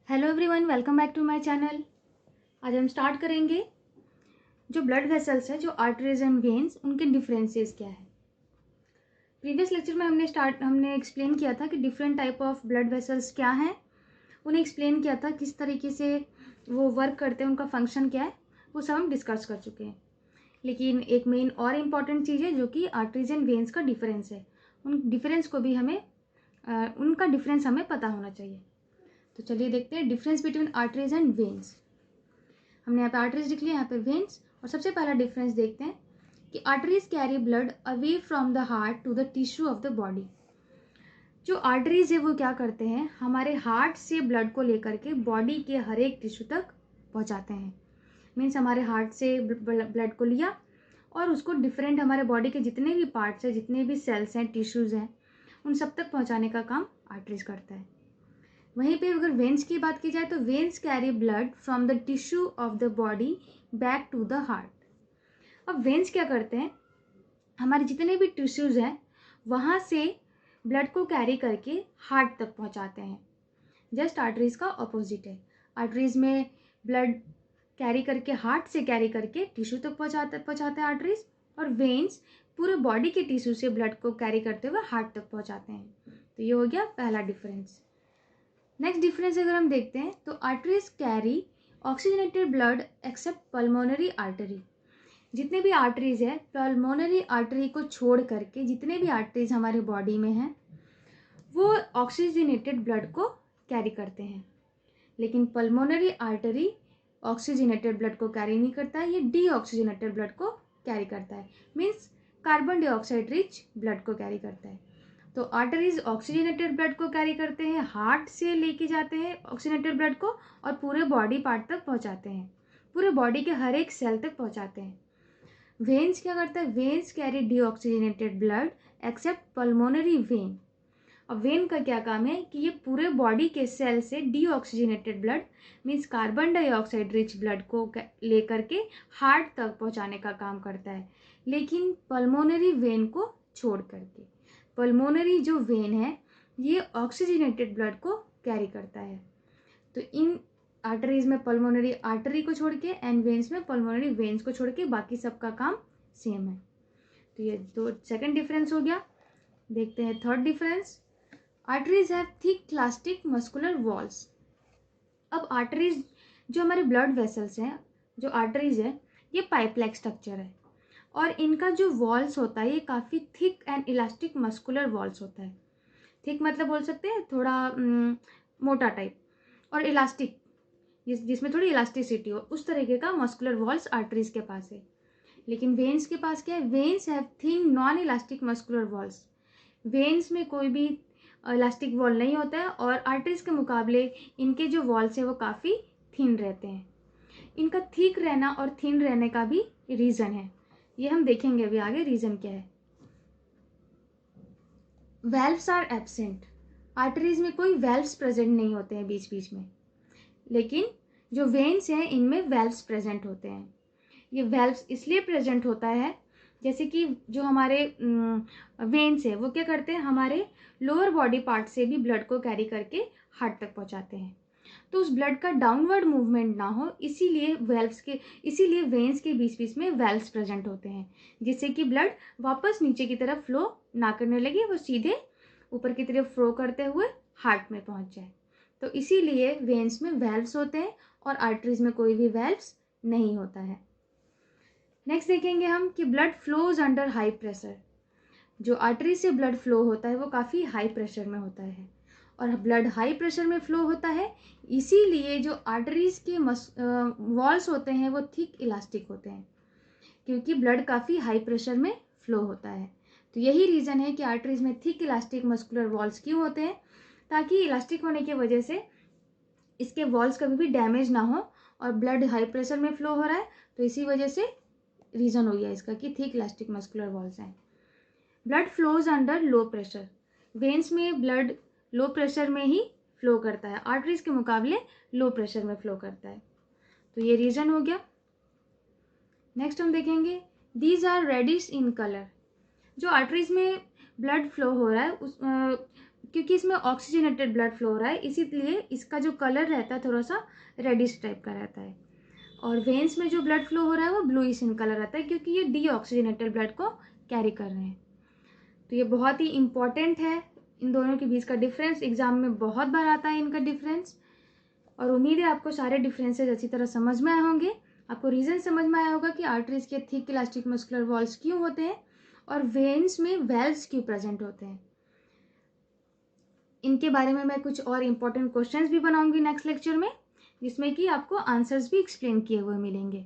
Hello everyone, welcome back to my channel. आज हम start करेंगे जो ब्लड वेसल्स है, जो आर्टरीज एंड वेन्स, उनके डिफरेंसेस क्या है। प्रीवियस लेक्चर में हमने एक्सप्लेन किया था कि different type of blood vessels क्या हैं, उन्हें एक्सप्लेन किया था किस तरीके से वो वर्क करते हैं, उनका फंक्शन क्या है, वो सब हम डिस्कस कर चुके हैं। लेकिन एक मेन और इम्पॉर्टेंट चीज़ है जो कि आर्टरीज एंड वेन्स का डिफरेंस है। उन डिफरेंस को भी उनका डिफरेंस हमें पता होना चाहिए। तो चलिए देखते हैं difference between arteries and veins. हमने यहाँ पे आर्टरीज लिख लिया, यहाँ पे वेन्स। और सबसे पहला डिफरेंस देखते हैं कि arteries carry blood away from the heart to the tissue of the body. जो आर्टरीज है वो क्या करते हैं, हमारे हार्ट से ब्लड को लेकर के बॉडी के हर एक टिश्यू तक पहुँचाते हैं। मीन्स हमारे हार्ट से ब्लड को लिया और उसको डिफरेंट हमारे बॉडी के जितने भी पार्ट्स हैं, जितने भी सेल्स हैं, टिश्यूज़ हैं, उन सब तक पहुँचाने का काम आर्टरीज करता है। वहीं पे अगर वेन्स की बात की जाए तो veins carry blood from the tissue of the body back to the heart. अब वेन्स क्या करते हैं, हमारे जितने भी टिश्यूज़ हैं वहाँ से ब्लड को कैरी करके हार्ट तक पहुँचाते हैं। जस्ट आर्टरीज का ऑपोजिट है। आर्टरीज में ब्लड कैरी करके, हार्ट से कैरी करके टिश्यू तक पहुँचाते हैं आर्टरीज, और वेन्स पूरे बॉडी के टिश्यू से ब्लड को कैरी करते हुए हार्ट तक पहुँचाते हैं। तो ये हो गया पहला डिफरेंस। नेक्स्ट डिफरेंस अगर हम देखते हैं तो arteries carry oxygenated blood accept pulmonary artery. जितने भी आर्टरीज है, पल्मोनरी आर्टरी को छोड़ करके जितने भी आर्टरीज हमारे बॉडी में हैं वो ऑक्सीजनेटेड ब्लड को कैरी करते हैं। लेकिन पल्मोनरी आर्टरी ऑक्सीजनेटेड ब्लड को कैरी नहीं करता है, ये डीऑक्सीजनेटेड ब्लड को कैरी करता है। Means carbon dioxide rich blood को कैरी करता है। तो आर्टरीज ऑक्सीजनेटेड ब्लड को कैरी करते हैं, हार्ट से लेके जाते हैं ऑक्सीजनेटेड ब्लड को और पूरे बॉडी पार्ट तक पहुंचाते हैं, पूरे बॉडी के हर एक सेल तक पहुंचाते हैं। वेन्स क्या करता है, veins carry deoxygenated blood accept pulmonary vein. अब वेन का क्या काम है कि ये पूरे बॉडी के सेल से deoxygenated blood means carbon dioxide rich blood को लेकर के हार्ट तक पहुंचाने का काम करता है, लेकिन पल्मोनरी वेन को छोड़ करके। पल्मोनरी जो वेन है ये ऑक्सीजनेटेड ब्लड को कैरी करता है। तो इन आर्टरीज में पल्मोनरी आर्टरी को छोड़ के एंड वेन्स में पल्मोनरी वेन्स को छोड़ के बाकी सबका काम सेम है। तो ये दो सेकंड डिफरेंस हो गया। देखते हैं third difference. Arteries have thick elastic muscular walls. अब आर्टरीज जो हमारे ब्लड वेसल्स हैं, जो आर्टरीज है, ये पाइप लाइक स्ट्रक्चर है और इनका जो वॉल्स होता है ये काफ़ी thick and elastic muscular walls होता है। थिक मतलब बोल सकते हैं थोड़ा मोटा टाइप, और इलास्टिक जिसमें थोड़ी इलास्टिसिटी हो, उस तरीके का मस्कुलर वॉल्स आर्टरीज के पास है। लेकिन वेन्स के पास क्या है, veins have thin non elastic muscular walls. Veins में कोई भी इलास्टिक वॉल नहीं होता है और आर्टरीज के मुकाबले इनके जो वॉल्स है वो काफ़ी थिन रहते हैं। इनका थिक रहना और थिन रहने का भी रीज़न है, ये हम देखेंगे अभी आगे रीज़न क्या है। Valves are absent. आर्टरीज में कोई वेल्व्स प्रेजेंट नहीं होते हैं बीच बीच में, लेकिन जो वेन्स हैं इनमें वेल्व्स प्रेजेंट होते हैं। ये वेल्व्स इसलिए प्रेजेंट होता है जैसे कि जो हमारे वेन्स है वो क्या करते हैं, हमारे लोअर बॉडी पार्ट से भी ब्लड को कैरी करके हार्ट तक पहुंचाते हैं। तो उस ब्लड का डाउनवर्ड मूवमेंट ना हो, इसीलिए वेन्स के बीच बीच में वेल्व्स प्रेजेंट होते हैं, जिससे कि ब्लड वापस नीचे की तरफ फ्लो ना करने लगे, वो सीधे ऊपर की तरफ फ्लो करते हुए हार्ट में पहुंच जाए। तो इसीलिए वेन्स में वेल्व्स होते हैं और आर्टरीज में कोई भी वेल्व्स नहीं होता है। नेक्स्ट देखेंगे हम कि blood flows under high pressure. जो आर्टरी से ब्लड फ्लो होता है वो काफ़ी हाई प्रेशर में होता है, और ब्लड हाई प्रेशर में फ्लो होता है, इसीलिए जो आर्टरीज के वॉल्स होते हैं वो थिक इलास्टिक होते हैं, क्योंकि ब्लड काफ़ी हाई प्रेशर में फ्लो होता है। तो यही रीज़न है कि आर्टरीज में थिक इलास्टिक मस्कुलर वॉल्स क्यों होते हैं, ताकि इलास्टिक होने की वजह से इसके वॉल्स कभी भी डैमेज ना हो, और ब्लड हाई प्रेशर में फ्लो हो रहा है तो इसी वजह से रीज़न हो गया इसका कि थिक इलास्टिक मस्कुलर वॉल्स हैं। Blood flows under low pressure. Veins में ब्लड लो प्रेशर में ही फ्लो करता है, आर्टरीज के मुकाबले लो प्रेशर में फ्लो करता है। तो ये रीज़न हो गया। नेक्स्ट हम देखेंगे these are reddish in colour. जो आर्टरीज में ब्लड फ्लो हो रहा है क्योंकि इसमें ऑक्सीजनेटेड ब्लड फ्लो हो रहा है, इसीलिए इसका जो कलर रहता है थोड़ा सा रेडिश टाइप का रहता है। और वेन्स में जो ब्लड फ्लो हो रहा है वो ब्लूइश इन कलर रहता है, क्योंकि ये डीऑक्सीजनेटेड ब्लड को कैरी कर रहे हैं। तो ये बहुत ही इंपॉर्टेंट है, इन दोनों के बीच का डिफरेंस एग्जाम में बहुत बार आता है इनका डिफरेंस। और उम्मीद है आपको सारे डिफरेंसेस अच्छी तरह समझ में आए होंगे, आपको रीज़न समझ में आया होगा कि आर्टरीज के थिक इलास्टिक मस्कुलर वॉल्स क्यों होते हैं और वेन्स में वेल्व्स क्यों प्रेजेंट होते हैं। इनके बारे में मैं कुछ और इम्पोर्टेंट क्वेश्चंस भी बनाऊंगी नेक्स्ट लेक्चर में, जिसमें कि आपको आंसर्स भी एक्सप्लेन किए हुए मिलेंगे।